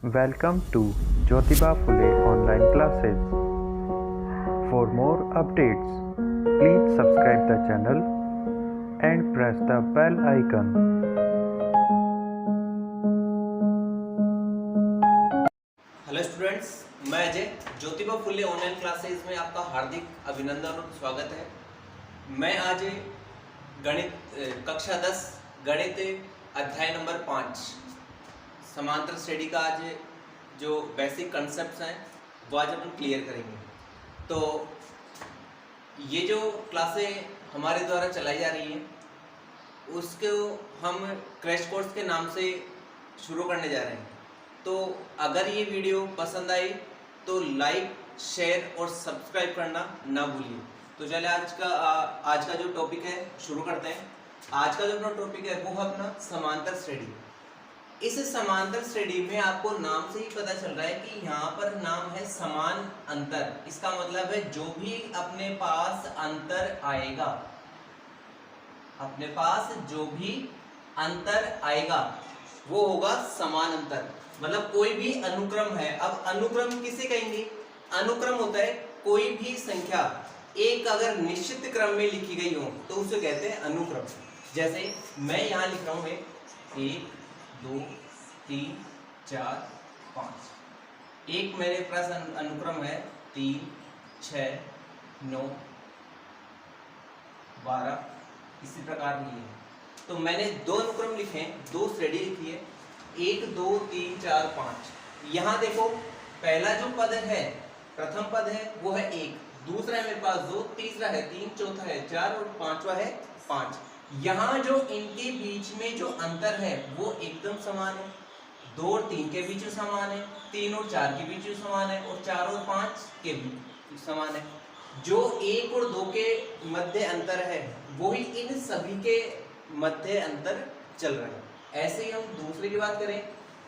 Welcome to Jyotiba Phule online classes. For more updates, please subscribe the channel and press the bell icon. Hello students, मैं Ajay Jyotiba Phule online classes में आपका हार्दिक अभिनंदन और स्वागत है। मैं आज गणित कक्षा 10 गणित अध्याय नंबर 5 समांतर श्रेणी का आज जो बेसिक कंसेप्ट्स हैं वो आज अपन क्लियर करेंगे। तो ये जो क्लासें हमारे द्वारा चलाई जा रही हैं उसको हम क्रैश कोर्स के नाम से शुरू करने जा रहे हैं। तो अगर ये वीडियो पसंद आई तो लाइक, शेयर और सब्सक्राइब करना ना भूलिए। तो चलिए आज का जो टॉपिक है शुरू करते हैं। आज का जो अपना टॉपिक है वो है अपना समांतर श्रेणी। इस समांतर श्रेणी में आपको नाम से ही पता चल रहा है कि यहाँ पर नाम है समान अंतर। इसका मतलब है जो भी अपने पास अंतर आएगा, अपने पास जो भी अंतर आएगा वो होगा समान अंतर। मतलब कोई भी अनुक्रम है। अब अनुक्रम किसे कहेंगे? अनुक्रम होता है कोई भी संख्या एक अगर निश्चित क्रम में लिखी गई हो तो उसे कहते हैं अनुक्रम। जैसे मैं यहाँ लिख रहा हूँ 1 2 3 4 5। एक मेरे पास अनुक्रम है 3 6 9 12। इसी प्रकार नहीं है। तो मैंने दो अनुक्रम लिखे हैं, दो श्रेणी लिखी है 1 2 3 4 5। यहाँ देखो पहला जो पद है, प्रथम पद है वो है 1, दूसरा है मेरे पास 2, तीसरा है 3, चौथा है 4 और पांचवा है 5। यहाँ जो इनके बीच में जो अंतर है वो एकदम समान है। 2 और 3 के बीच में समान है, 3 और 4 के बीच में समान है और 4 और 5 के बीच समान है। जो 1 और 2 के मध्य अंतर है वही इन सभी के मध्य अंतर चल रहा है। ऐसे ही हम दूसरे की बात करें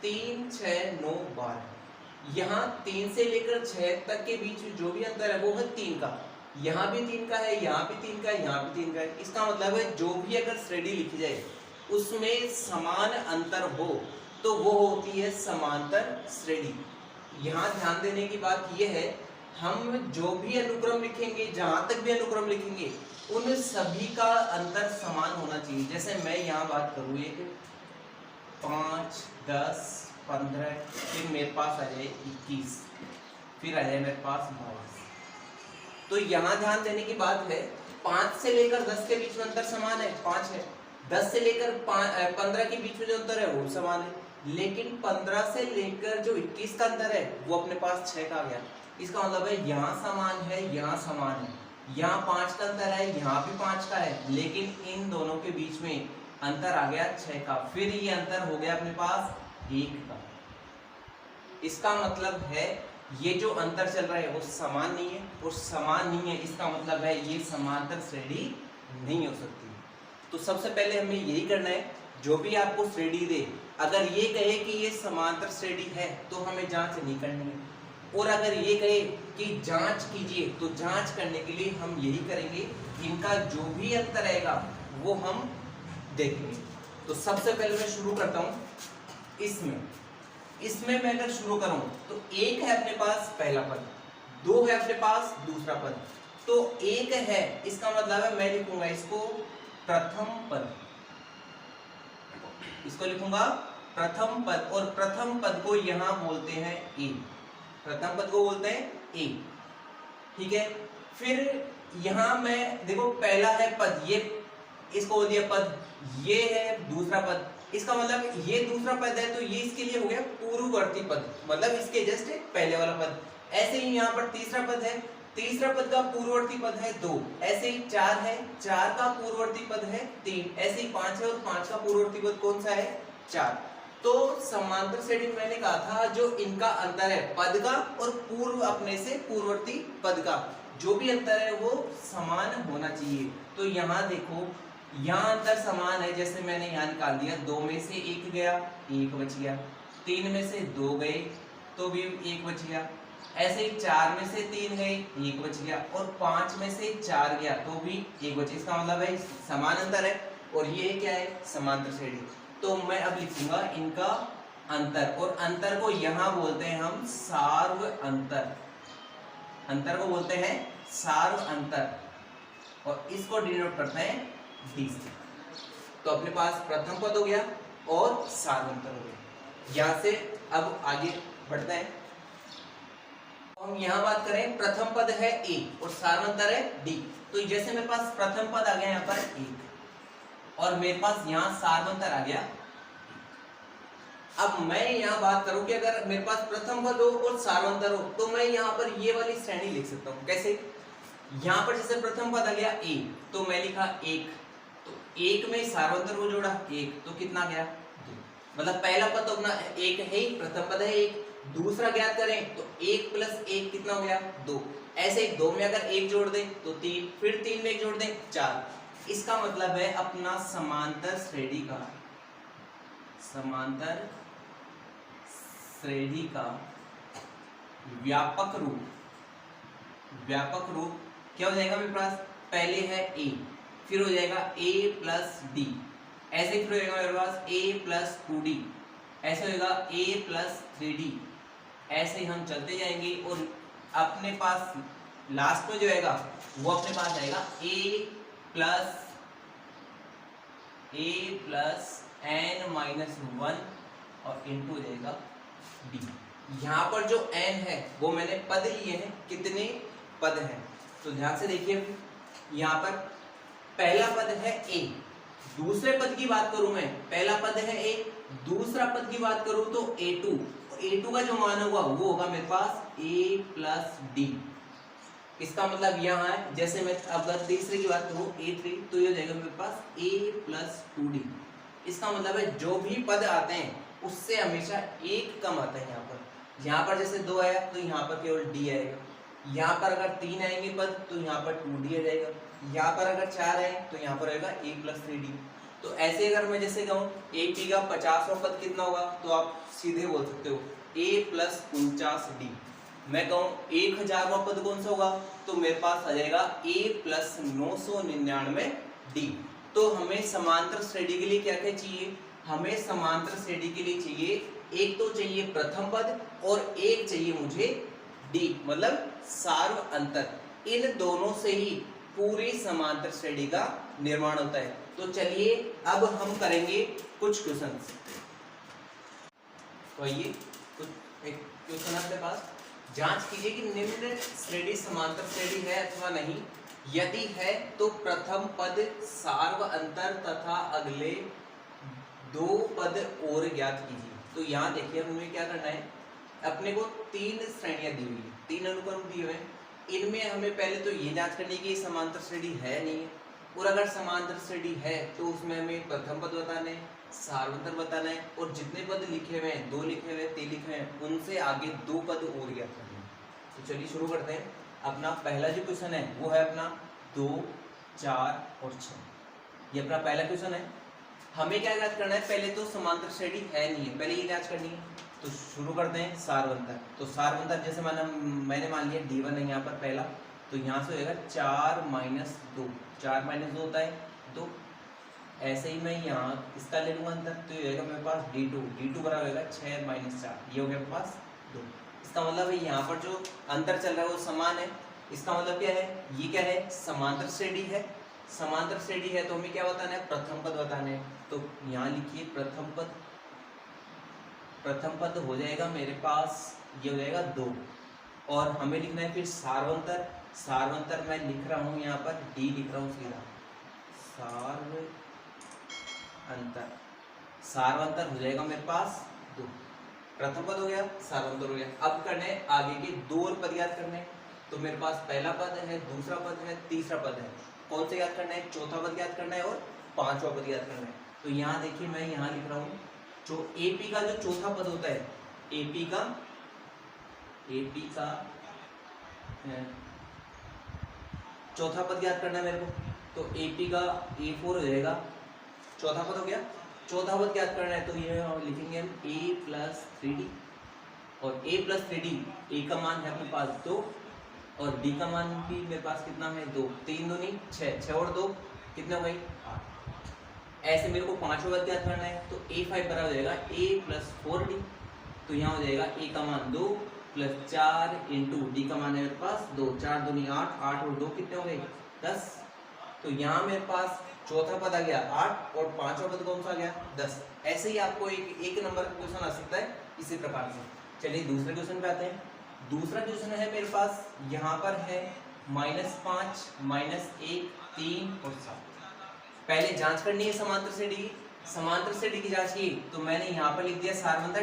3 6 9 12। यहाँ 3 से लेकर 6 तक के बीच में जो भी अंतर है वो है 3 का। यहाँ भी 3 का है, यहाँ भी 3 का है, यहाँ भी 3 का है। इसका मतलब है जो भी अगर श्रेणी लिखी जाए उसमें समान अंतर हो तो वो होती है समांतर श्रेणी। यहाँ ध्यान देने की बात यह है, हम जो भी अनुक्रम लिखेंगे, जहां तक भी अनुक्रम लिखेंगे उन सभी का अंतर समान होना चाहिए। जैसे मैं यहाँ बात करूँ 5 10 15, फिर मेरे पास आ जाए 21, फिर आ जाए मेरे पास 22। तो यहाँ ध्यान देने की बात है 5 से लेकर 10 के बीच में अंतर समान है, 5 है। 10 से लेकर 15 के बीच में जो अंतर है वो समान है। लेकिन 15 से लेकर जो 21 का अंतर है वो अपने पास 6 का आ गया। इसका मतलब है यहाँ समान है, यहाँ समान है, यहाँ 5 का अंतर है, यहाँ भी 5 का है, लेकिन इन दोनों के बीच में अंतर आ गया 6 का। फिर ये अंतर हो गया अपने पास 1 का। इसका मतलब है ये जो अंतर चल रहा है वो समान नहीं है, और समान नहीं है इसका मतलब है ये समांतर श्रेणी नहीं हो सकती। तो सबसे पहले हमें यही करना है, जो भी आपको श्रेणी दे अगर ये कहे कि ये समांतर श्रेणी है तो हमें जांच नहीं करनी है, और अगर ये कहे कि जांच कीजिए तो जांच करने के लिए हम यही करेंगे, इनका जो भी अंतर आएगा वो हम देखेंगे। तो सबसे पहले मैं शुरू करता हूं इसमें मैं अगर शुरू करूं तो 1 है अपने पास पहला पद, 2 है अपने पास दूसरा पद। तो 1 है इसका मतलब है मैं लिखूंगा इसको प्रथम पद, इसको लिखूंगा प्रथम पद, और प्रथम पद को यहां बोलते हैं ए। प्रथम पद को बोलते हैं ए, ठीक है। फिर यहां मैं देखो पहला है पद, ये इसको बोल दिया पद, ये है दूसरा पद। इसका मतलब ये दूसरा पद है तो ये इसके लिए हो गया पूर्ववर्ती पद, मतलब इसके जस्ट पहले वाला पद। ऐसे ही यहाँ पर तीसरा पद है, तीसरा पद का पूर्ववर्ती पद है 2। ऐसे ही 4 है, 4 का पूर्ववर्ती पद है 3। ऐसे ही 5 है और 5 का पूर्ववर्ती पद कौन सा है? 4। तो समांतर श्रेणी में मैंने कहा था जो इनका अंतर है पद का और पूर्व अपने से पूर्ववर्ती पद का जो भी अंतर है वो समान होना चाहिए। तो यहाँ देखो यहाँ अंतर समान है, जैसे मैंने यहाँ निकाल दिया, 2 में से 1 गया, 1 बच गया। 3 में से 2 गए तो भी 1 बच गया। ऐसे ही 4 में से 3 गए, 1 बच गया, और 5 में से 4 गया तो भी 1 बचे। इसका मतलब है समान अंतर है, और ये क्या है? समांतर श्रेणी। तो मैं अब लिखूंगा इनका अंतर, और अंतर को यहां बोलते हैं हम सार्व अंतर, अंतर को बोलते हैं सार्व अंतर, और इसको डिनोट करते हैं डी से। तो अपने पास प्रथम पद हो गया और सार्व अंतर हो गया। यहां से अब आगे बढ़ते हैं। हम यहाँ बात करें, प्रथम पद है ए और सार्वंतर है डी। तो जैसे मेरे पास प्रथम पद आ गया यहाँ पर एक, और मेरे पास यहाँ सार्वंतर आ गया। अब मैं यहाँ बात करूं कि अगर मेरे पास प्रथम पद हो और सार्वंतर हो, तो मैं यहाँ पर ये वाली श्रेणी लिख सकता हूँ। कैसे? यहाँ पर जैसे प्रथम पद आ गया ए, तो मैं लिखा एक, तो एक में सार्वंतर को जोड़ा एक, तो कितना गया? दो। मतलब पहला पद तो अपना एक है ही, प्रथम पद है एक। दूसरा ज्ञात करें तो एक प्लस एक कितना हो गया? दो। ऐसे ही दो में अगर एक जोड़ दे तो तीन, फिर तीन में एक जोड़ दे चार। इसका मतलब है अपना समांतर श्रेणी का, समांतर श्रेणी का व्यापक रूप, व्यापक रूप क्या हो जाएगा मेरे पास? पहले है ए, फिर हो जाएगा a प्लस डी, ऐसे फिर होगा मेरे पास a प्लस 2d, ऐसे होगा a प्लस 3d, ऐसे ही हम चलते जाएंगे और अपने पास लास्ट में जो आएगा वो अपने पास आएगा a प्लस n-1 और इंटू हो जाएगा d। यहाँ पर जो n है वो मैंने पद लिए हैं, कितने पद हैं तो ध्यान से देखिए। यहाँ पर पहला पद है a, दूसरे पद की बात करूं मैं, पहला पद है a, दूसरा पद की बात करूं तो a2, a2 का जो मान होगा वो होगा मेरे पास a प्लस डी। इसका मतलब यहाँ है, जैसे मैं अगर तीसरे की बात करूं a3, तो ये हो जाएगा मेरे पास a प्लस 2d। इसका मतलब है जो भी पद आते हैं उससे हमेशा एक कम आता है। यहाँ पर जैसे 2 आया तो यहाँ पर केवल d आएगा, यहाँ पर अगर 3 आएंगे पद तो यहाँ पर 2d आ जाएगा, यहाँ पर अगर 4 आए तो यहाँ पर आएगा a प्लस 3d। तो ऐसे अगर मैं जैसे कहूँ AP का 50वां पद कितना होगा, तो आप सीधे बोल सकते हो a प्लस 49d। मैं कहूँ 1000वां पद कौन सा होगा, तो मेरे पास आ जाएगा a प्लस 999d। तो हमें समांतर श्रेणी के लिए क्या क्या चाहिए? हमें समांतर श्रेणी के लिए चाहिए, एक तो चाहिए प्रथम पद और एक चाहिए मुझे d, मतलब सार्व अंतर। इन दोनों से ही पूरी समांतर श्रेणी का निर्माण होता है। तो चलिए अब हम करेंगे कुछ क्वेश्चन। तो ये कुछ एक क्वेश्चन आपके पास, जांच कीजिए कि निम्न श्रेणी समांतर श्रेणी है अथवा नहीं। यदि है तो प्रथम पद सार्व अंतर तथा अगले दो पद और ज्ञात कीजिए। तो यहाँ देखिए हमें क्या करना है, अपने को 3 श्रेणियां दी हुई है, 3 अनुक्रम दिए हुए हैं। इनमें हमें पहले तो ये जांच करनी है कि समांतर श्रेणी है नहीं है, और अगर समांतर श्रेणी है तो उसमें हमें प्रथम पद बताना है, सार्वंतर बताना है, और जितने पद लिखे हुए हैं, 2 लिखे हुए हैं, 3 लिखे हुए हैं, उनसे आगे 2 पद और ज्ञात करने हैं। तो चलिए शुरू करते हैं। अपना पहला जो क्वेश्चन है वो है अपना 2, 4 और 6। ये अपना पहला क्वेश्चन है। हमें क्या जांच करना है, पहले तो समांतर श्रेणी है नहीं है, पहले ये जांच करनी है। तो शुरू करते हैं सार्वंतर। तो सार्वंतर जैसे मैंने मान लिया d1 है यहाँ पर पहला, तो यहाँ से होगा 4 माइनस 2, 4 माइनस 2 होता है 2। ऐसे ही मैं यहाँ इसका ले लूँगा अंतर, तो ये होगा मेरे पास d2 बराबर होगा 6 माइनस 4, ये हो गया मेरे पास 2। इसका मतलब है यहाँ पर जो अंतर चल रहा है वो समान है। इसका मतलब क्या है, ये क्या है, समांतर श्रेणी है। समांतर श्रेणी है तो हमें क्या बताना है, प्रथम पद बताना है। तो यहाँ लिखिए प्रथम पद, प्रथम पद हो जाएगा मेरे पास, ये हो जाएगा 2, और हमें लिखना है फिर सार्वंतर। सार्वंतर मैं लिख रहा हूँ यहाँ पर d लिख रहा हूँ सीधा, सार्वंतर। सार्वंतर हो जाएगा मेरे पास 2, प्रथम पद हो गया, सार्वंतर हो गया। अब करने आगे के 2 और पद याद करने। तो मेरे पास पहला पद है, दूसरा पद है, तीसरा पद है। कौन से याद करना है, चौथा पद याद करना है और 5वां पद याद करना है। तो यहाँ देखिए मैं यहाँ लिख रहा हूँ, जो AP का जो चौथा पद होता है, AP का चौथा पद याद करना है मेरे को। तो AP का A4 हो जाएगा, चौथा पद हो गया। चौथा पद याद करना है तो ये हम लिखेंगे हम a प्लस 3d, और a प्लस 3d, a का मान है अपने पास 2 और d का मान भी मेरे पास कितना है 2, 3 दूनी 6, 6 और 2 कितने हो गई 8। ऐसे मेरे को पांचों पद ज्ञात करना है, तो a5 बराबर हो जाएगा a प्लस 4d। तो यहाँ हो जाएगा a का मान 2 प्लस 4 इंटू d का मान है मेरे पास 2, 4 दूनी 8, 8 और 2 कितने हो गए 10। तो यहाँ मेरे पास चौथा पद आ गया 8 और पांचवा पद कौन सा आ गया 10। ऐसे ही आपको एक नंबर का क्वेश्चन आ सकता है इसी प्रकार से। चलिए दूसरे क्वेश्चन पे आते हैं। दूसरा क्वेश्चन है मेरे पास, यहाँ पर है -5, -1, 3 और 7। पहले जांच करनी है समांतर श्रेणी की। समांतर श्रेणी की जांच की तो मैंने यहाँ पर लिख दिया सारबंधा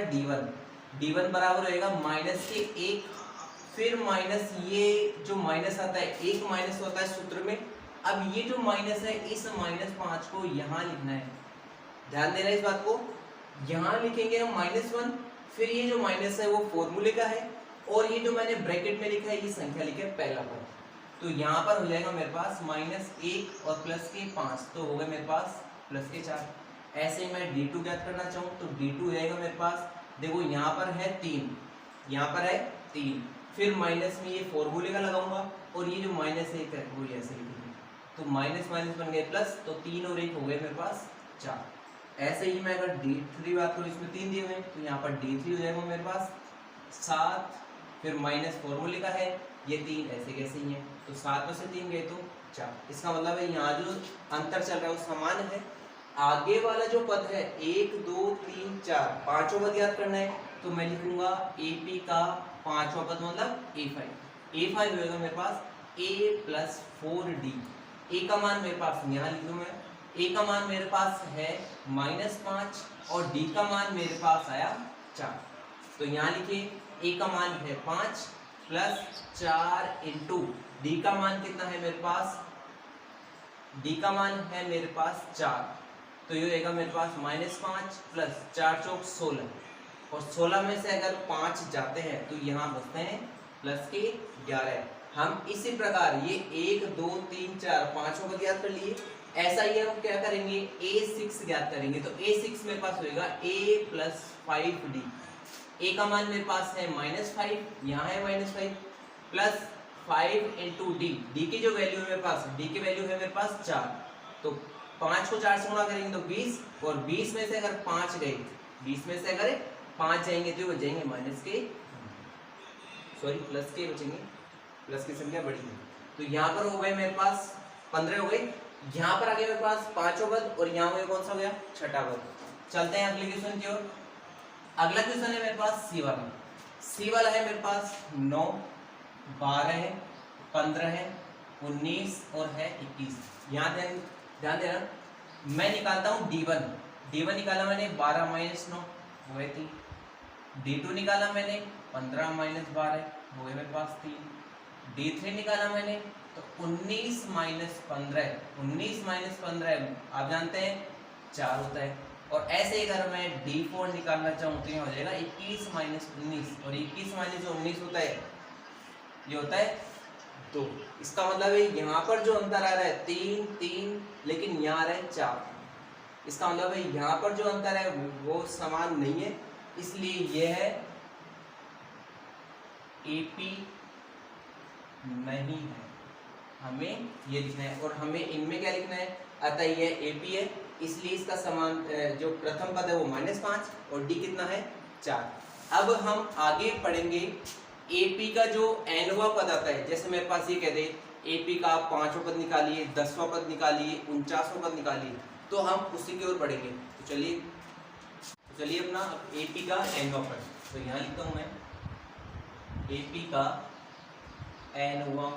d1 बराबर होएगा -1, फिर माइनस ये जो माइनस आता है, एक माइनस होता है सूत्र में। अब ये जो माइनस है इस -5 को यहाँ लिखना है, ध्यान देना इस बात को। यहाँ लिखेंगे हम -1, फिर ये जो माइनस है वो फॉर्मूले का है, और ये जो मैंने ब्रैकेट में लिखा है ये संख्या लिखा है पहला पद। तो यहाँ पर हो जाएगा मेरे पास -1 और प्लस के 5, तो हो गए मेरे पास प्लस के 4। ऐसे ही मैं d2 ज्ञात करना चाहूँ तो d2 हो जाएगा मेरे पास, देखो यहाँ पर है 3, यहाँ पर है 3, फिर माइनस में ये फॉर्मूले का लगाऊंगा, और ये जो -1 है वो ऐसे लिखेंगे, तो माइनस माइनस बन गए प्लस, तो 3 और 1 हो गए मेरे पास 4। ऐसे ही मैं अगर d3 बात करूँ, इसमें 3 दिए हुए हैं, तो यहाँ पर d3 हो जाएगा मेरे पास 7, फिर माइनस फॉर्मूले का है ये 3, ऐसे कैसे ही है, तो 7 में से 3 गए तो 4। इसका मतलब है यहाँ जो अंतर चल रहा है वो समान है। आगे वाला जो पद है 1, 2, 3, 4 पांचों पद याद करना है, तो मैं लिखूंगा AP का पांचवा पद मतलब A5 होगा मेरे पास A प्लस 4D। A का मान मेरे पास यहाँ लिख दूँ मैं, A का मान मेरे पास है -5 और D का मान मेरे पास आया 4। तो यहाँ लिखिए A का मान है 5 प्लस 4 इंटू D का मान कितना है मेरे पास, D का मान है मेरे पास 4, तो ये रहेगा मेरे पास -5 प्लस 4 चौक 16, और 16 में से अगर 5 जाते हैं तो यहाँ बचते हैं प्लस के 11। हम इसी प्रकार ये 1, 2, 3, 4 पांचों को ज्ञात कर लिए। ऐसा ही हम क्या करेंगे A6 ज्ञात करेंगे, तो A6 मेरे पास होएगा A प्लस 5D। A का मान मेरे पास है -5, यहाँ है -5 प्लस 5 इंटू D की जो वैल्यू है मेरे पास, D की वैल्यू है मेरे पास 4, तो 5 को 4 से गुणा करेंगे तो 20, और 20 में से अगर 5 गए, 20 में से अगर 5 जाएंगे तो बचेंगे प्लस के बचेंगे, प्लस की संख्या बड़ी है। तो यहाँ पर हो गए मेरे पास 15 हो गए, यहाँ पर आ गए मेरे पास पांचों पद, और यहाँ हो कौन सा हो गया छठा पद। चलते हैं अगले क्वेश्चन की ओर। अगला क्वेश्चन है मेरे पास सी वाला है मेरे पास 9, 12 है, 15 है, 19 और है 21। यहाँ ध्यान देना, मैं निकालता हूँ D1 निकाला मैंने 12 - 9 हो गए 3, D2 निकाला मैंने 15 - 12 हो गए मेरे पास 3, D3 निकाला मैंने तो 19 - 15 आप जानते हैं 4 होता है। और ऐसे ही अगर मैं D4 निकालना चाहूँ तो ये हो जाएगा 21 - 19, और 21 - 19 होता है, ये होता है 2। इसका मतलब है यहाँ पर जो अंतर आ रहा है 3, लेकिन यहाँ आ रहा है 4। इसका मतलब है यहाँ पर जो अंतर है वो समान नहीं है, इसलिए यह है AP नहीं है, हमें ये लिखना है। और हमें इनमें क्या लिखना है, अतः यह AP है, इसलिए इसका समान जो प्रथम पद है वो -5 और D कितना है 4। अब हम आगे पढ़ेंगे AP का जो nवां पद आता है, जैसे मेरे पास ये कह दे AP का 5वां पद निकालिए, 10वां पद निकालिए, 49वां पद निकालिए, तो हम उसी की ओर पढ़ेंगे। तो चलिए अपना AP का nवां पद, तो यहाँ लिखता हूँ मैं AP का nवां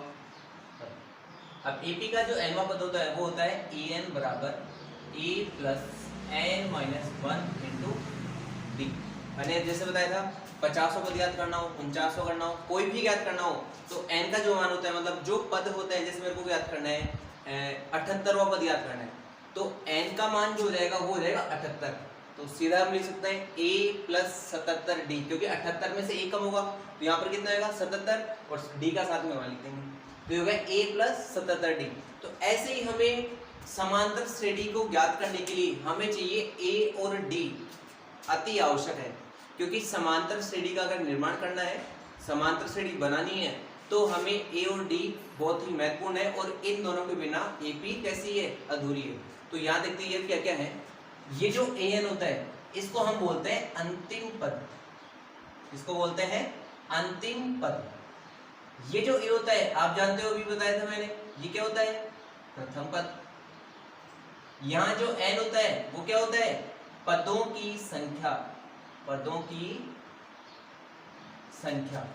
पद। अब AP का जो nवां पद होता है वो होता है En बराबर A plus n - 1 into D। मैंने जैसे बताया था 50 पद याद करना हो, 49 करना हो, कोई भी याद करना हो तो n का जो मान होता है, मतलब जो पद होता है, जैसे मेरे को याद करना है 78वां पद याद करना है, तो n का मान जो हो जाएगा वो हो जाएगा 78। तो सीधा हम लिख सकते हैं A प्लस 77D, क्योंकि 78 में से A कम होगा तो यहाँ पर कितना आएगा 77, और D का साथ में वहाँ लिख देंगे, तो होगा A प्लस 77D। तो ऐसे ही हमें समांतर श्रेणी को ज्ञात करने के लिए हमें चाहिए A और D, अति आवश्यक है। क्योंकि समांतर श्रेणी का अगर निर्माण करना है, समांतर श्रेणी बनानी है, तो तो हमें ए और डी बहुत ही महत्वपूर्ण है और इन दोनों के बिना एपी कैसी है, अधूरी है। तो यहाँ देखते हैं क्या क्या है। ये जो एन होता है इसको हम बोलते हैं अंतिम पद, इसको बोलते हैं अंतिम पद। ये जो ए होता है आप जानते हो, अभी बताया था मैंने, ये क्या होता है, प्रथम पद। यहाँ जो एन होता है वो क्या होता है, पदों की संख्या, पदों की संख्या,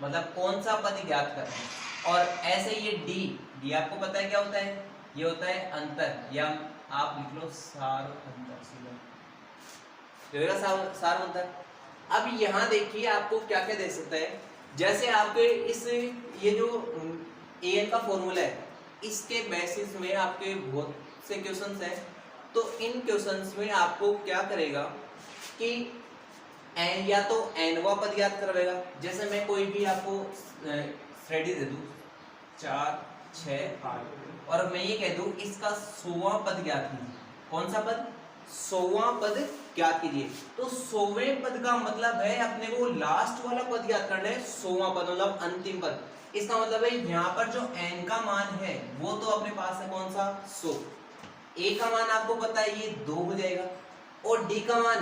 मतलब कौन सा पद ज्ञात करना है। और ऐसे ये डी, डी आपको पता है क्या होता है, ये होता है अंतर, या आप लिख लो सार अंतर, सीधा सार अंतर। अब यहाँ देखिए आपको क्या क्या दे सकता है, जैसे आपके इस ये जो एन का फॉर्मूला है इसके बेसिस में आपके बहुत से क्वेश्चंस हैं। तो इन क्वेश्चंस में आपको क्या करेगा कि एन या तो एनवा पद याद करवाएगा। जैसे मैं कोई भी आपको श्रेणी दे दूं 4, 6, 8 और मैं ये कह दूं इसका 100वां पद ज्ञात कीजिए। कौन सा पद, 100वां पद ज्ञात कीजिए। तो 100वें पद का मतलब है अपने को लास्ट वाला पद ज्ञात करना है, 100वां पद मतलब अंतिम पद। इसका मतलब है यहाँ पर जो n का मान है वो तो अपने पास है कौन सा, 100। a का मान आपको पता है ये 2 हो जाएगा और d का मान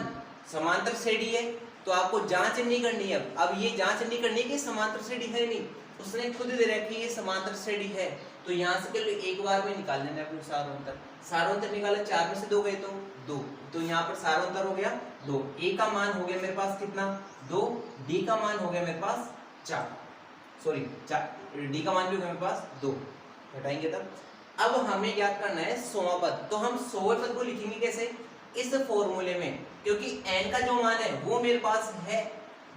समांतर श्रेणी है तो आपको जांच नहीं करनी है। अब ये जांच नहीं करनी है कि समांतर श्रेणी है नहीं, उसने खुद दे रखी है ये समांतर श्रेणी है। तो यहाँ से केवल एक बार में निकाल लेना अपने सारोंतर। सारोंतर निकाला 4 में से 2 गए तो 2, तो यहाँ पर सारोंतर हो गया 2। a का मान हो गया मेरे पास कितना, 2। d का मान हो गया मेरे पास 4, सॉरी 4, d का मान भी हो गया मेरे पास 2, घटाएंगे तब। अब हमें याद करना है 100वां पद। तो हम 100वें पद को लिखेंगे कैसे, इस फॉर्मूले में, क्योंकि n का जो मान है वो मेरे पास है,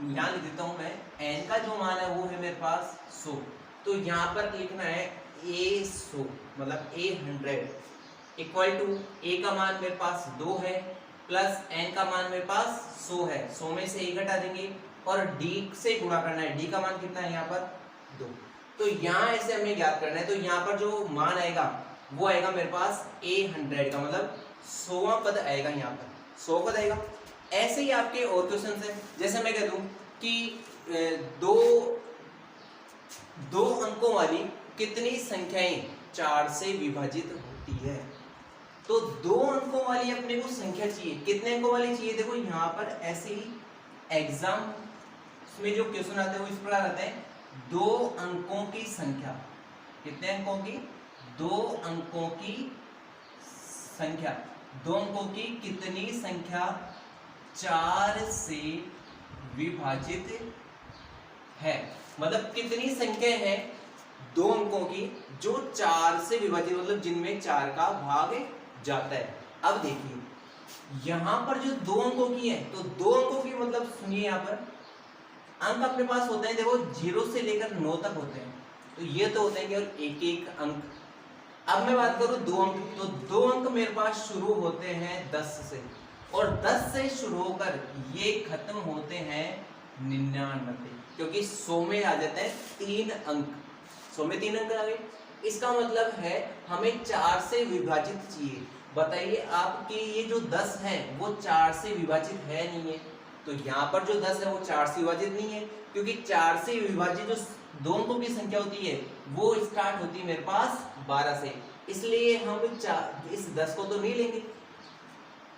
यहाँ लिख देता हूं मैं, n का जो मान है वो है मेरे पास 100। तो यहाँ पर लिखना है a100 मतलब a100 इक्वल टू a का मान मेरे पास 2 है प्लस n का मान मेरे पास 100 है, 100 में से 1 हटा देंगे और d से गुणा करना है। d का मान कितना है यहाँ पर 2। तो यहाँ ऐसे हमें ज्ञात करना है। तो यहाँ पर जो मान आएगा वो आएगा मेरे पास a100 का मतलब 100वां पद आएगा, यहाँ पर 100 पद आएगा। ऐसे ही आपके और क्वेश्चन है, जैसे मैं कह दूं कि दो अंकों वाली कितनी संख्याएं 4 से विभाजित होती है। तो 2 अंकों वाली अपने को संख्या चाहिए, कितने अंकों वाली चाहिए, देखो यहाँ पर ऐसे ही एग्जाम में जो क्वेश्चन आते हैं वो इस प्रकार आते हैं, 2 अंकों की संख्या, कितने अंकों की, 2 अंकों की संख्या, 2 अंकों की कितनी संख्या 4 से विभाजित है, मतलब कितनी संख्या है 2 अंकों की जो 4 से विभाजित, मतलब जिनमें 4 का भाग जाता है। अब देखिए यहां पर जो 2 अंकों की है, तो 2 अंकों की मतलब सुनिए, यहाँ पर अंक अपने पास होते हैं, देखो 0 से लेकर 9 तक होते हैं, तो ये तो होते हैं केवल एक एक अंक। अब मैं बात करूं 2 अंक, तो 2 अंक मेरे पास शुरू होते हैं 10 से, और 10 से शुरू होकर ये खत्म होते हैं 99 पे, क्योंकि 100 में आ जाते हैं 3 अंक, 100 में 3 अंक आ गए। इसका मतलब है हमें 4 से विभाजित चाहिए। बताइए आपके ये जो 10 है वो 4 से विभाजित है नहीं है, तो यहाँ पर जो 10 है वो 4 से विभाजित नहीं है, क्योंकि 4 से विभाजित जो 2 अंकों की संख्या होती है वो स्टार्ट होती है मेरे पास 12 से, इसलिए हम इस 10 को तो नहीं लेंगे,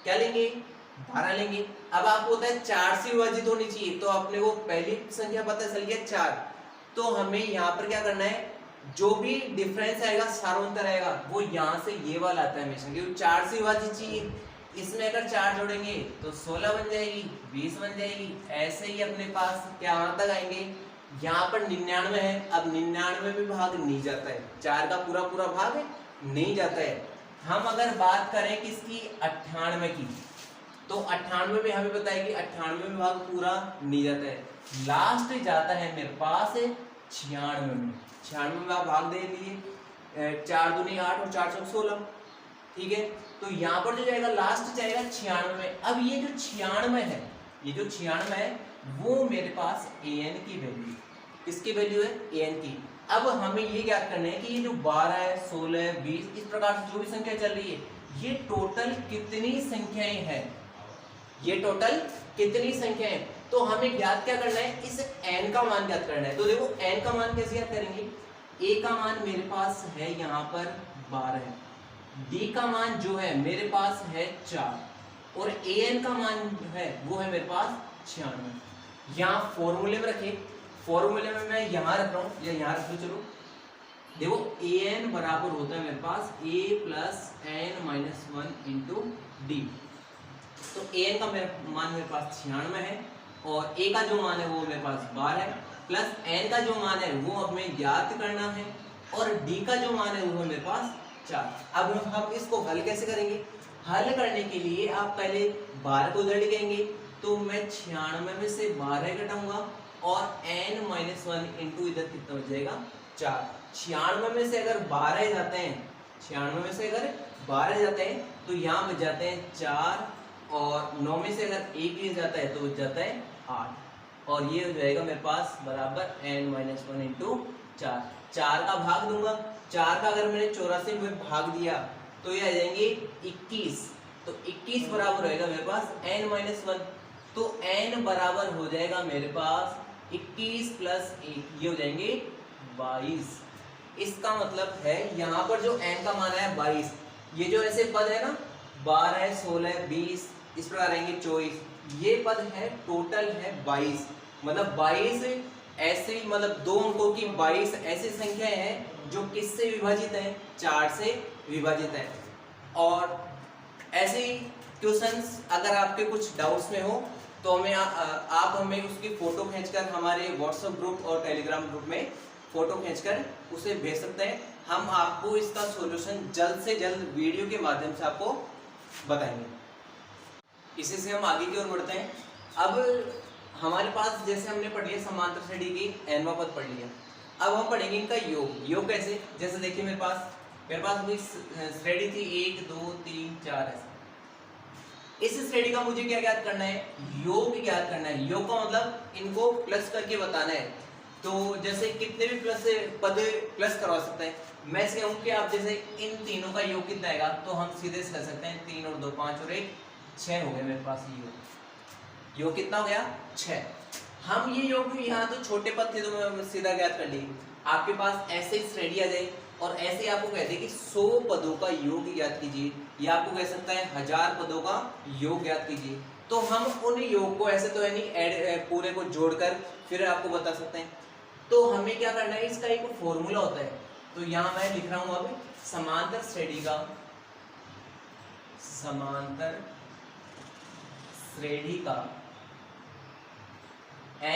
क्या लेंगे, 12 लेंगे। अब आपको होता है 4 से विभाजित होनी चाहिए, तो अपने को पहली संख्या पता चल गया 4, तो हमें यहाँ पर क्या करना है, जो भी डिफरेंस आएगा सारोंतर आएगा वो यहाँ से ये वाला आता है हमेशा, क्योंकि 4 से विभाजित चाहिए। इसमें अगर 4 जोड़ेंगे तो 16 बन जाएगी, 20 बन जाएगी, ऐसे ही अपने पास क्या तक आएंगे, यहाँ पर 99 है। अब 99 में भाग नहीं जाता है, 4 का पूरा पूरा भाग नहीं जाता है। हम अगर बात करें किसकी, 98 की, तो 98 में हमें पता है कि 98 में भाग पूरा नहीं जाता है, लास्ट जाता है मेरे पास 96 में। 96 में आप भाग दे लिए, 4 दूनी 8 और 4 चौक 16, ठीक है। तो यहाँ पर जो जाएगा लास्ट जाएगा 96 में। अब ये जो 96 है, ये जो 96 है वो मेरे पास an की वैल्यू, किसकी वैल्यू है, an की। अब हमें ये ज्ञात करना है कि ये जो 12 है, 16, 20 इस प्रकार से जो भी संख्या चल रही है ये टोटल कितनी संख्याएं हैं, ये टोटल कितनी संख्याएं। तो हमें ज्ञात क्या करना है, इस n का मान ज्ञात करना है। तो देखो n का मान कैसे ज्ञात करेंगे, a का मान मेरे पास है यहाँ पर 12, d का मान जो है मेरे पास है 4 और an का मान जो है वो है मेरे पास 96। यहाँ फॉर्मूले में रखे, फॉर्मूले में मैं यहाँ रख रहा हूँ या यहाँ रख लो, चलो देखो an बराबर होता है मेरे पास a plus n minus 1 into D. तो an का मान मेरे पास 96 है और a का जो मान है वो मेरे पास 12 है, प्लस n का जो मान है वो हमें ज्ञात करना है और d का जो मान है वो है मेरे पास 4। अब हम इसको हल कैसे करेंगे, हल करने के लिए आप पहले 12 को उधर लिखेंगे, तो मैं 96 में से 12 घटाऊंगा और n माइनस 1 इंटू इधर कितना हो जाएगा 4। 96 में से अगर 12 जाते हैं, 96 में से अगर 12 जाते हैं तो यहाँ बच जाते हैं 4 और 9 में से अगर 1 ले जाता है तो बच जाता है 8 और ये हो जाएगा मेरे पास बराबर n माइनस 1 इंटू 4। 4 का भाग दूंगा, 4 का अगर मैंने 84 में भाग दिया तो ये आ जाएंगे 21, तो 21 बराबर रहेगा मेरे पास n माइनस 1, तो n बराबर हो जाएगा मेरे पास 21 प्लस 1, ये हो जाएंगे 22। इसका मतलब है यहाँ पर जो n का मान है 22, ये जो ऐसे पद है ना 12, 16, 20 इस प्रकार आएंगे 24, ये पद है टोटल है 22, मतलब 22 ऐसे मतलब दो अंकों की 22 ऐसी संख्याएं हैं जो किससे विभाजित है, 4 से विभाजित है। और ऐसे ही क्वेश्चंस अगर आपके कुछ डाउट्स में हो तो हमें आप हमें उसकी फोटो खींचकर हमारे व्हाट्सएप ग्रुप और टेलीग्राम ग्रुप में फोटो खींचकर उसे भेज सकते हैं। हम आपको इसका सॉल्यूशन जल्द से जल्द वीडियो के माध्यम से आपको बताएंगे। इसी से हम आगे की ओर बढ़ते हैं। अब हमारे पास जैसे हमने पढ़ लिया समांतर श्रेणी की nवां पद पढ़ लिया, अब हम पढ़ेंगे इनका योग। योग कैसे, जैसे देखिए मेरे पास भी श्रेणी थी 1 2 3 4 ऐसे। इस श्रेणी का मुझे क्या ज्ञात करना है, योग ज्ञात करना है। योग का मतलब इनको प्लस करके बताना है। तो जैसे कितने भी पद प्लस करवा सकते हैं। मैं इसे कहूँ कि आप जैसे इन तीनों का योग कितना आएगा तो हम सीधे से कर सकते हैं 3 और 2 5 और 1 6 हो गए मेरे पास योग कितना हो गया 6। हम ये योग यहाँ तो छोटे पद थे तो मैं सीधा ज्ञात कर ली। आपके पास ऐसे ही श्रेणी आ जाए और ऐसे आपको कहते हैं कि 100 पदों का योग ज्ञात कीजिए, या आपको कह सकता है 1000 पदों का योग ज्ञात कीजिए। तो हम उन योग को ऐसे तो यानी ऐड पूरे को जोड़कर फिर आपको बता सकते हैं। तो हमें क्या करना है, इसका एक फॉर्मूला होता है। तो यहाँ मैं लिख रहा हूँ अब समांतर श्रेणी का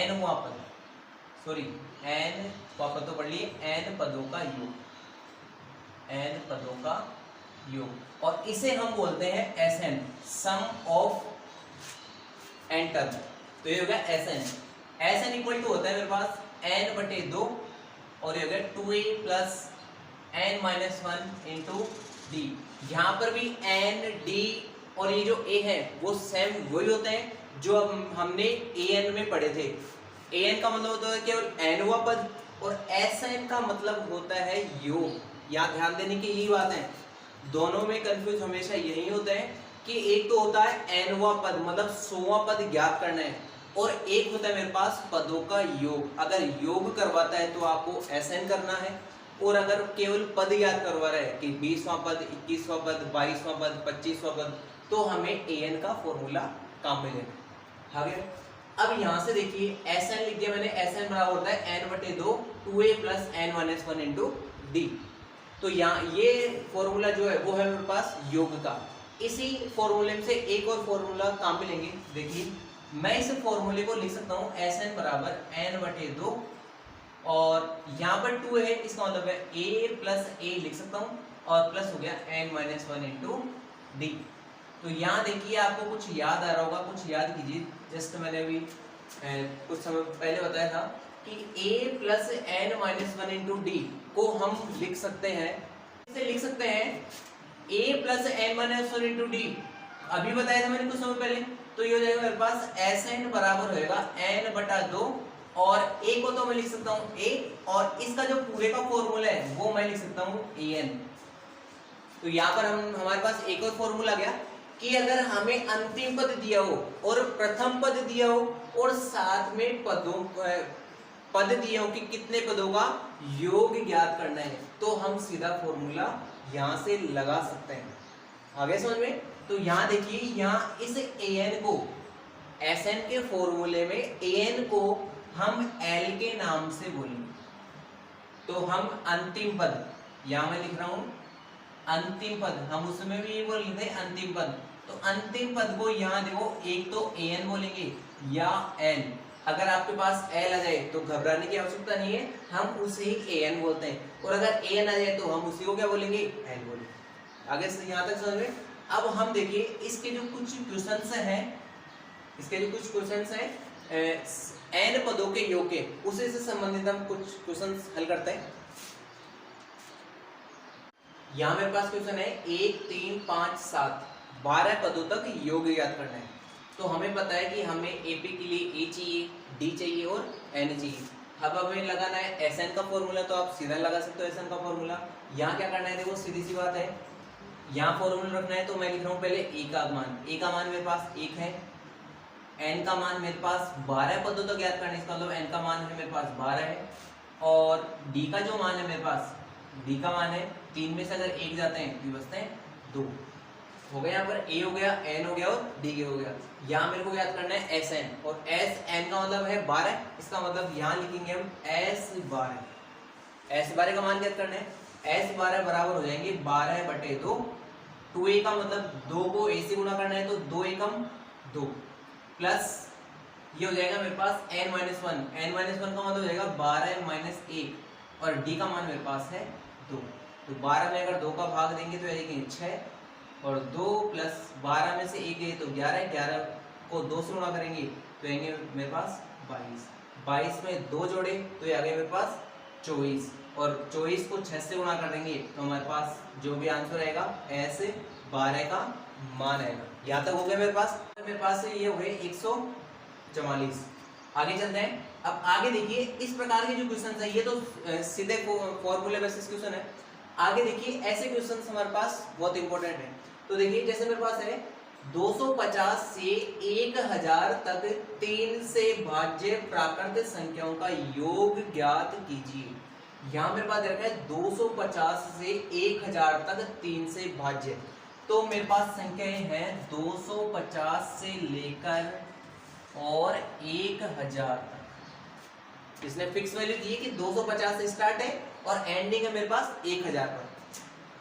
nवां पद, सॉरी n पद तो पढ़ लिए, n पदों का योग, और इसे हम बोलते हैं Sn, sum of n term. तो ये हो गया Sn इक्वल टू होता है मेरे पास n बटे 2 और ये हो गया 2a plus n minus 1 into D. यहाँ पर भी n d और ये जो a है वो सेम वही होते हैं जो हमने an में पढ़े थे। an का मतलब होता है केवल nवां पद और Sn का मतलब होता है योग। यहाँ ध्यान देने की यही बात है, दोनों में कंफ्यूज हमेशा यही होता है कि एक तो होता है nवां पद मतलब 100वां पद ज्ञात करना है, और एक होता है मेरे पास पदों का योग। अगर योग करवाता है तो आपको Sn करना है, और अगर केवल पद याद करवा रहा है कि 20वां पद 21वां पद 22वां पद 25वां पद तो हमें an का फॉर्मूला काम में लेना है। अब यहाँ से देखिए Sn लिख दिया मैंने, Sn बराबर होता है n बटे 2 2a plus n minus 1 into D. तो यहाँ ये फॉर्मूला जो है वो है मेरे पास योग का। इसी फॉर्मूले से एक और फॉर्मूला काम में लेंगे। देखिए मैं इस फॉर्मूले को लिख सकता हूँ Sn बराबर n बटे 2 और यहाँ पर 2 है, इसका मतलब है a प्लस a लिख सकता हूँ और प्लस हो गया n माइनस 1 इंटू डी। तो यहाँ देखिए आपको कुछ याद आ रहा होगा, कुछ याद कीजिए। जस्ट मैंने अभी कुछ समय पहले बताया था कि a plus n minus 1 into D को हम लिख सकते हैं, इसे लिख सकते हैं a plus n minus 1 into D. अभी बताया था मैंने कुछ समय पहले। तो ये हो जाएगा मेरे पास Sn बराबर होएगा n बटा 2 और a को तो मैं लिख सकता हूँ a, और इसका जो पूरे का फॉर्मूला है वो मैं लिख सकता हूँ an। तो यहाँ पर हमारे पास एक और फॉर्मूला गया कि अगर हमें अंतिम पद दिया हो और प्रथम पद दिया हो और साथ में पद दिए हो कि कितने पदों का योग ज्ञात करना है, तो हम सीधा फॉर्मूला यहाँ से लगा सकते हैं। आगे समझ में? तो यहाँ देखिए, यहाँ इस an को Sn के फॉर्मूले में an को हम L के नाम से बोलेंगे। तो हम अंतिम पद, यहाँ मैं लिख रहा हूं अंतिम पद, हम उसमें भी ये बोलते हैं अंतिम पद। तो अंतिम पद को यहाँ देखो, एक तो an बोलेंगे या n। अगर आपके पास l आ जाए तो घबराने की आवश्यकता नहीं है, हम उसे ही an बोलते हैं, और अगर an आ जाए तो हम उसी को क्या बोलेंगे, l बोलेंगे। आगे से यहाँ तक समझ में? अब हम देखिए इसके जो कुछ क्वेश्चंस हैं, n पदों के योग के, उसी से संबंधित हम कुछ क्वेश्चंस हल करते हैं। यहाँ मेरे पास क्वेश्चन है 1 3 5 7 12 पदों तक योग ज्ञात करना है। तो हमें पता है कि हमें AP के लिए A चाहिए, D चाहिए और N चाहिए। अब हमें लगाना है Sn का फॉर्मूला, तो आप सीधा लगा सकते हो Sn का फॉर्मूला। यहाँ क्या करना है, देखो सीधी सी बात है, यहाँ फॉर्मूला रखना है। तो मैं लिख रहा हूँ पहले A का मान मेरे पास 1 है, N का मान मेरे पास 12 पदों तक ज्ञात करना है, इसका मतलब N का मान है मेरे पास 12 है, और D का जो मान है मेरे पास, D का मान है 3 में से अगर 1 जाते हैं तो बचते हैं 2। हो गया, यहाँ पर A हो गया, N हो गया और D हो गया। यहाँ मेरे को याद करना है Sn, और Sn का मतलब है 12, इसका मतलब यहाँ लिखेंगे हम S12। S12 का मान याद करना है, S12 बराबर हो जाएंगे 12/2। 2a का मतलब 2 को a से गुणा करना है, तो 2 एकम 2, प्लस ये हो जाएगा मेरे पास n-1। n-1 का मतलब हो जाएगा 12 - 1, और d का मान मेरे पास है 2। तो 12 में अगर 2 का भाग देंगे तो आएगी 6, और 2 + 12 में से 1 गए तो 11, 11 को 2 से गुणा करेंगे तो आएंगे मेरे पास 22। 22 में 2 जोड़े तो ये आ गए मेरे पास 24, और 24 को 6 से गुणा कर देंगे तो हमारे पास जो भी आंसर आएगा S12 का मान आएगा। यहाँ तक हो गया मेरे पास ये हो गए 144। आगे चलते हैं। अब आगे देखिए इस प्रकार के जो क्वेश्चन है, ये तो सीधे फॉर्मूले बेसिस क्वेश्चन है। आगे देखिए ऐसे क्वेश्चन हमारे पास बहुत इंपॉर्टेंट है। तो देखिए जैसे मेरे पास है 250 से 1000 तक 3 से भाज्य प्राकृत संख्याओं का योग ज्ञात कीजिए। यहाँ मेरे पास रखा है 250 से 1000 तक 3 से भाज्य। तो मेरे पास संख्याएं हैं 250 से लेकर और 1000 तक। इसने फिक्स वैल्यू दी है कि 250 से स्टार्ट है और एंडिंग है मेरे पास 1000 पर।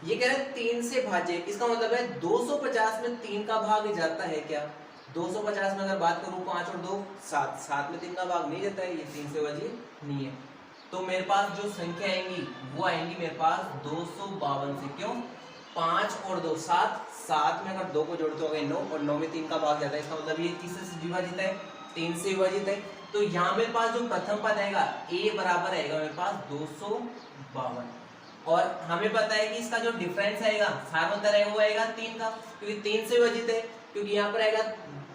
ये कह रहे हैं 3 से भाज्य, इसका मतलब है 250 में 3 का भाग जाता है क्या? 250 में अगर बात करूं 5 और 2 7, 7 में 3 का भाग नहीं जाता है, ये 3 से भाज्य नहीं है। तो मेरे पास जो संख्या आएंगी वो आएंगी मेरे पास 252 से। क्यों? 5 और 2 7, 7 में अगर 2 को जोड़ते हो गए 9, और 9 में 3 का भाग जाता है, इसका मतलब ये किससे विभाजित है? 3 से विभाजित है। तो यहाँ मेरे पास जो प्रथम पद आएगा a बराबर आएगा मेरे पास 252, और हमें पता है कि इसका जो डिफरेंस आएगा सार्वतर है वो आएगा 3 का, क्योंकि 3 से विभाजित है। क्योंकि यहाँ पर आएगा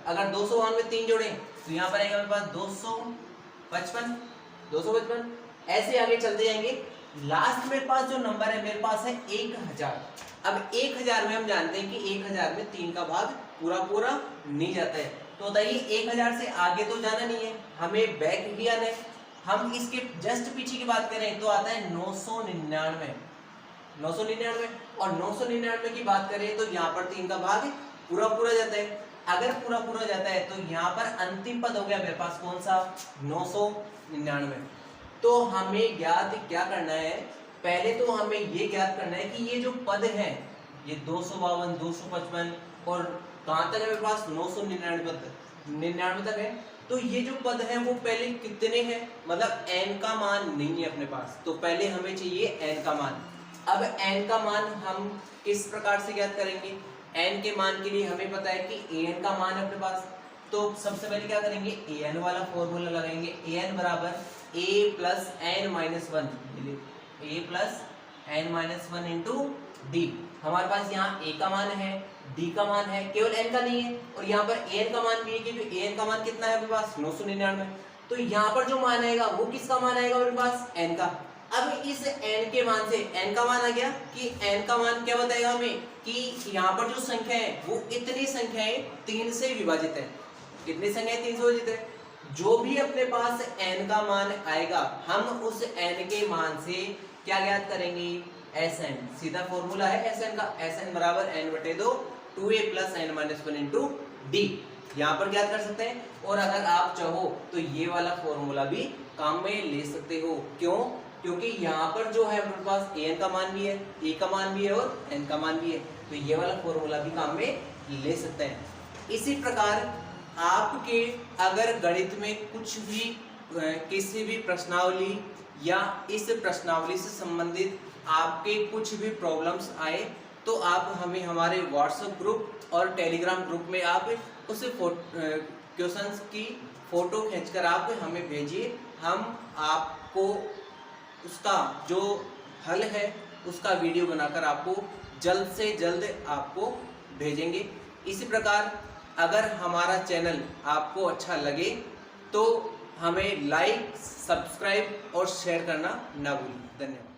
अगर 252 में 3 जोड़े तो यहाँ पर आएगा मेरे पास 255। ऐसे आगे चलते जाएंगे। लास्ट मेरे पास जो नंबर है मेरे पास है 1000। अब 1000 में हम जानते हैं कि 1000 में 3 का भाग पूरा नहीं जाता है। तो बताइए 1000 से आगे तो जाना नहीं है, हमें बैक ही आना है। हम इसके जस्ट पीछे की बात करें तो आता है 999, और 999 की बात करें तो यहाँ पर 3 का भाग पूरा जाता है। अगर पूरा जाता है तो यहाँ पर अंतिम पद हो गया मेरे पास कौन सा? 999। तो हमें ज्ञात क्या करना है? पहले तो हमें ये ज्ञात करना है कि ये जो पद है ये 252, 255 और कहाँ तक है मेरे पास? 999 तक है। तो ये जो पद है वो पहले कितने हैं? मतलब n का मान नहीं है अपने पास, तो पहले हमें चाहिए n का मान। अब n का मान हम किस प्रकार से ज्ञात करेंगे? n के मान के लिए हमें पता है कि an का मान है अपने पास, तो सबसे पहले क्या करेंगे? an वाला फॉर्मूला लगाएंगे। an बराबर a plus n-1, a plus n-1 into d। हमारे पास यहाँ a का मान है, d का मान है, केवल n का नहीं है, और यहाँ पर an का मान भी है क्योंकि an का मान कितना है मेरे पास? 999। तो यहाँ पर जो मान आएगा वो किसका मान आएगा मेरे पास? n का। अब इस n के मान से n का मान आ गया कि n का मान क्या बताएगा हमें कि यहाँ पर जो संख्या है वो इतनी संख्याएं 3 से विभाजित है। कितनी संख्याएं 3 से विभाजित है? जो भी अपने पास n का मान आएगा हम उस n के मान से क्या ज्ञात करेंगे, Sn। सीधा फॉर्मूला है Sn का, Sn बराबर n बटे 2 2a plus n minus 1 into D, यहाँ पर ज्ञात कर सकते हैं। और अगर आप चाहो तो ये वाला फॉर्मूला भी काम में ले सकते हो। क्यों? क्योंकि यहाँ पर जो है हमारे पास an का मान भी है, a का मान भी है और n का मान भी है, तो ये वाला फॉर्मूला भी काम में ले सकते हैं। इसी प्रकार आपके अगर गणित में कुछ भी किसी भी प्रश्नावली या इस प्रश्नावली से संबंधित आपके कुछ भी प्रॉब्लम्स आए तो आप हमें हमारे व्हाट्सएप ग्रुप और टेलीग्राम ग्रुप में आप उस क्वेश्चंस की फोटो खींचकर आप हमें भेजिए, हम आपको उसका जो हल है उसका वीडियो बनाकर आपको जल्द से जल्द आपको भेजेंगे। इसी प्रकार अगर हमारा चैनल आपको अच्छा लगे तो हमें लाइक, सब्सक्राइब और शेयर करना ना भूलें। धन्यवाद।